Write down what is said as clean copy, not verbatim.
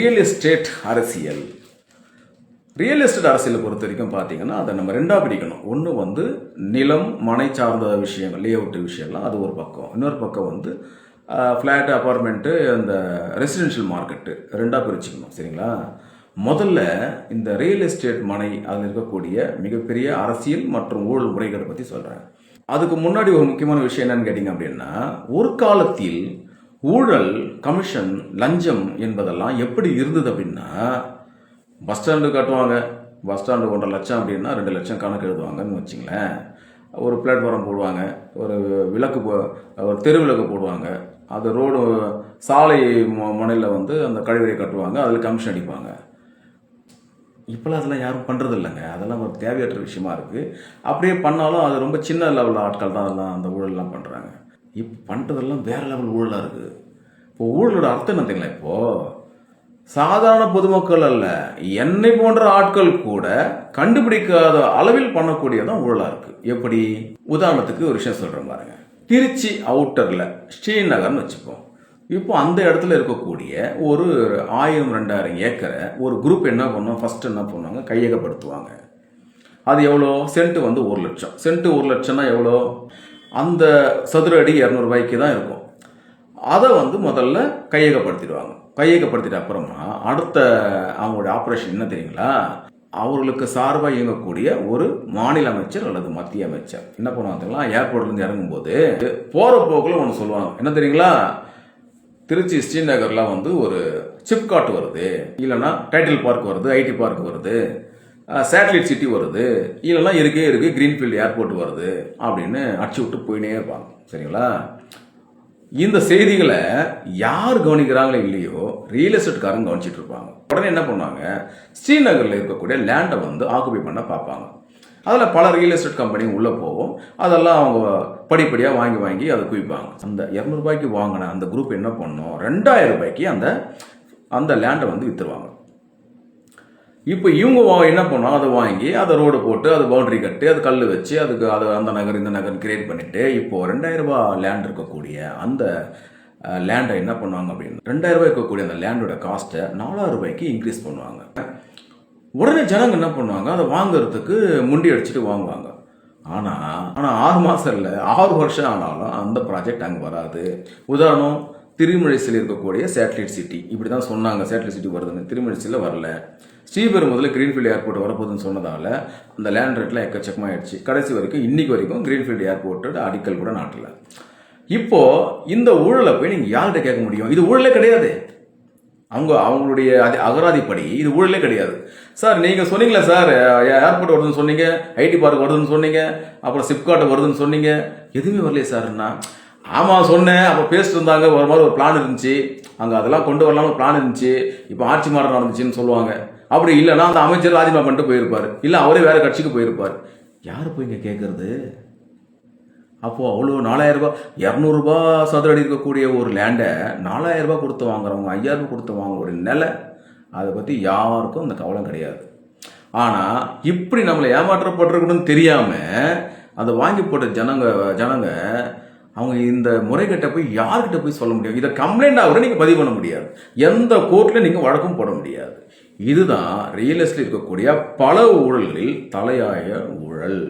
Real estate அரசியல். Real estate அரசியலை பொறுத்த வரைக்கும் பார்த்தீங்கன்னா அதை நம்ம ரெண்டாக பிரிக்கணும். ஒன்று வந்து நிலம் மனை சார்ந்த விஷயங்கள், லே அவுட்டு விஷயம்லாம், அது ஒரு பக்கம். இன்னொரு பக்கம் வந்து ஃப்ளாட்டு, அப்பார்ட்மெண்ட்டு, அந்த ரெசிடென்ஷியல் மார்க்கெட்டு ரெண்டாக பிரிச்சுக்கணும். சரிங்களா? முதல்ல இந்த ரியல் எஸ்டேட் மனை அதில் இருக்கக்கூடிய மிகப்பெரிய அரசியல் மற்றும் ஊழல் முறைகளை பற்றி சொல்கிறேன். அதுக்கு முன்னாடி ஒரு முக்கியமான விஷயம் என்னன்னு கேட்டிங்க அப்படின்னா, ஒரு காலத்தில் ஊழல், கமிஷன், லஞ்சம் என்பதெல்லாம் எப்படி இருந்தது அப்படின்னா, பஸ் ஸ்டாண்டு கட்டுவாங்க, பஸ் ஸ்டாண்டு 1.5 லட்சம் அப்படின்னா 2 லட்சம் கணக்கு எழுதுவாங்கன்னு வச்சிங்களேன். ஒரு பிளாட்ஃபார்ம் போடுவாங்க, ஒரு விளக்கு ஒரு தெரு விளக்கு போடுவாங்க, அது ரோடு சாலை முனையில் வந்து அந்த கழிவறை கட்டுவாங்க, அதில் கமிஷன் அடிப்பாங்க. இப்போலாம் அதெல்லாம் யாரும் பண்ணுறது இல்லைங்க. அதெல்லாம் ஒரு தேவையற்ற விஷயமா இருக்குது. அப்படியே பண்ணாலும் அது ரொம்ப சின்ன லெவலில் ஆட்கள் தான் அதெல்லாம் அந்த ஊழல்லாம் பண்ணுறாங்க. இப்போ பண்ணுறதெல்லாம் வேறு லெவல் ஊழலாக இருக்குது. இப்போ ஊழலோட அர்த்தம் என்னதுங்களா? இப்போது சாதாரண பொதுமக்கள் அல்ல, என்னை போன்ற ஆட்கள் கூட கண்டுபிடிக்காத அளவில் பண்ணக்கூடியதான் ஊழலாக இருக்குது. எப்படி? உதாரணத்துக்கு ஒரு விஷயம் சொல்கிறேன் பாருங்க. திருச்சி அவுட்டரில் ஸ்ரீநகர்னு வச்சுப்போம். இப்போ அந்த இடத்துல இருக்கக்கூடிய ஒரு 1000-2000 ஏக்கரை ஒரு குரூப் என்ன பண்ணோம், ஃபஸ்ட்டு என்ன பண்ணுவாங்க, கையகப்படுத்துவாங்க. அது எவ்வளோ? சென்ட் வந்து 1 லட்சம். சென்ட் 1 லட்சம்னா எவ்வளோ? அந்த சதுர அடி 200 ரூபாய்க்கு தான் இருக்கும். அதை வந்து முதல்ல கையகப்படுத்திடுவாங்க. கையகப்படுத்திட்ட அப்புறமா அடுத்த அவங்களுடைய ஆப்ரேஷன் என்ன தெரியுங்களா? அவர்களுக்கு சார்பாக இயங்கக்கூடிய ஒரு மாநில அமைச்சர் அல்லது மத்திய அமைச்சர் என்ன பண்ணுவாங்கன்னா, ஏர்போர்ட்லேருந்து இறங்கும்போது போகிற போக்கில் ஒன்று சொல்லுவாங்க. என்ன தெரியுங்களா? திருச்சி ஸ்ரீநகரில் வந்து ஒரு சிப்காட் வருது, இல்லைன்னா டைட்டில் பார்க் வருது, ஐடி பார்க் வருது, சேட்டலைட் சிட்டி வருது, இல்லைன்னா இருக்கு கிரீன்ஃபீல்டு ஏர்போர்ட் வருது அப்படின்னு அடிச்சு விட்டு போயினே இருப்பாங்க. சரிங்களா? இந்த செய்திகளை யார் கவனிக்கிறாங்களோ இல்லையோ, ரியல் எஸ்டேட்காரங்க கவனிச்சிட்டு இருப்பாங்க. உடனே என்ன பண்ணுவாங்க, ஸ்ரீநகரில் இருக்கக்கூடிய லேண்டை வந்து ஆக்குபை பண்ண பார்ப்பாங்க. அதில் பல ரியல் எஸ்டேட் கம்பெனியும் உள்ளே போகும். அதெல்லாம் அவங்க படிப்படியாக வாங்கி அதை குவிப்பாங்க. அந்த 200 ரூபாய்க்கு வாங்கின அந்த குரூப் என்ன பண்ணும், 2000 ரூபாய்க்கு அந்த லேண்டை வந்து விற்றுருவாங்க. இப்போ இவங்க என்ன பண்ணுவாங்க, அதை வாங்கி அதை ரோடு போட்டு, அது பவுண்டரி கட்டி, அது கல் வச்சு, அதுக்கு அது அந்த நகர் இந்த நகர் கிரியேட் பண்ணிவிட்டு, இப்போது 2000 ரூபாய் லேண்ட் இருக்கக்கூடிய அந்த லேண்டை என்ன பண்ணுவாங்க அப்படின்னா, 2000 ரூபாய் இருக்கக்கூடிய அந்த லேண்டோட காஸ்ட்டை 4000 ரூபாய்க்கு இன்க்ரீஸ் பண்ணுவாங்க. உடனே ஜனங்க என்ன பண்ணுவாங்க, அதை வாங்குறதுக்கு முண்டி அடிச்சுட்டு வாங்குவாங்க. ஆனால் 6 மாதம் இல்லை, 6 வருஷம் ஆனாலும் அந்த ப்ராஜெக்ட் அங்கே வராது. உதாரணம், திருமழிசையில் இருக்கக்கூடிய சேட்டலைட் சிட்டி இப்படி தான் சொன்னாங்க, சேட்டலைட் சிட்டி வருதுன்னு. திருமழிசையில் வரல. ஸ்ரீபெரும்புதூர்ல கிரீன்ஃபீல்டு ஏர்போர்ட் வரப்போகுதுன்னு சொன்னதால் அந்த லேண்ட் ரேட்லாம் எக்கச்சக்கமாகிடுச்சு. கடைசி வரைக்கும் இன்னைக்கு வரைக்கும் கிரீன்ஃபீல்டு ஏர்போர்ட்டோட அடிக்கல் கூட நாட்டில். இப்போது இந்த ஊழலை போய் நீங்கள் யார்கிட்ட கேட்க முடியும்? இது ஊழலே கிடையாது. அவங்களுடைய அகராதிப்படி இது ஊழலே கிடையாது. சார் நீங்கள் சொன்னீங்களே சார், ஏர்போர்ட் வருதுன்னு சொன்னீங்க, ஐடி பார்க் வருதுன்னு சொன்னீங்க, அப்புறம் சிப்காட் வருதுன்னு சொன்னீங்க, எதுவுமே வரலையே சார்னா. ஆமாம் சொன்னேன், அப்போ பேசிட்டு இருந்தாங்க, ஒரு மாதிரி ஒரு பிளான் இருந்துச்சு, அங்கே அதெல்லாம் கொண்டு வரலாம்னு ஒரு பிளான் இருந்துச்சு, இப்போ ஆட்சி மாற்றம் நடந்துச்சுன்னு சொல்லுவாங்க. அப்படி இல்லைன்னா அந்த அமைச்சர் ராஜினாமா பண்ணிட்டு போயிருப்பார், இல்லை அவரே வேறு கட்சிக்கு போயிருப்பார். யார் போய் இங்கே கேட்குறது? அப்போது அவ்வளோ 4000 ரூபாய், 200 ரூபாய் சதுர அடி இருக்கக்கூடிய ஒரு லேண்டை 4000 ரூபாய் கொடுத்து வாங்குறவங்க, 5000 ரூபாய் கொடுத்து வாங்கக்கூடிய நிலை, அதை பற்றி யாருக்கும் அந்த கவலை கிடையாது. ஆனால் இப்படி நம்மளை ஏமாற்றப்பட்டிருக்கணும்னு தெரியாமல் அதை வாங்கி போட்ட ஜனங்க அவங்க இந்த முறைகேட்டை போய் யார்கிட்ட போய் சொல்ல முடியும்? இதை கம்ப்ளைண்டாக கூட நீங்கள் பதிவு பண்ண முடியாது, எந்த கோர்ட்டில் நீங்கள் வழக்கும் போட முடியாது. இதுதான் ரியல் எஸ்டேட் இருக்கக்கூடிய பல ஊழல்களில் தலையாய ஊழல்.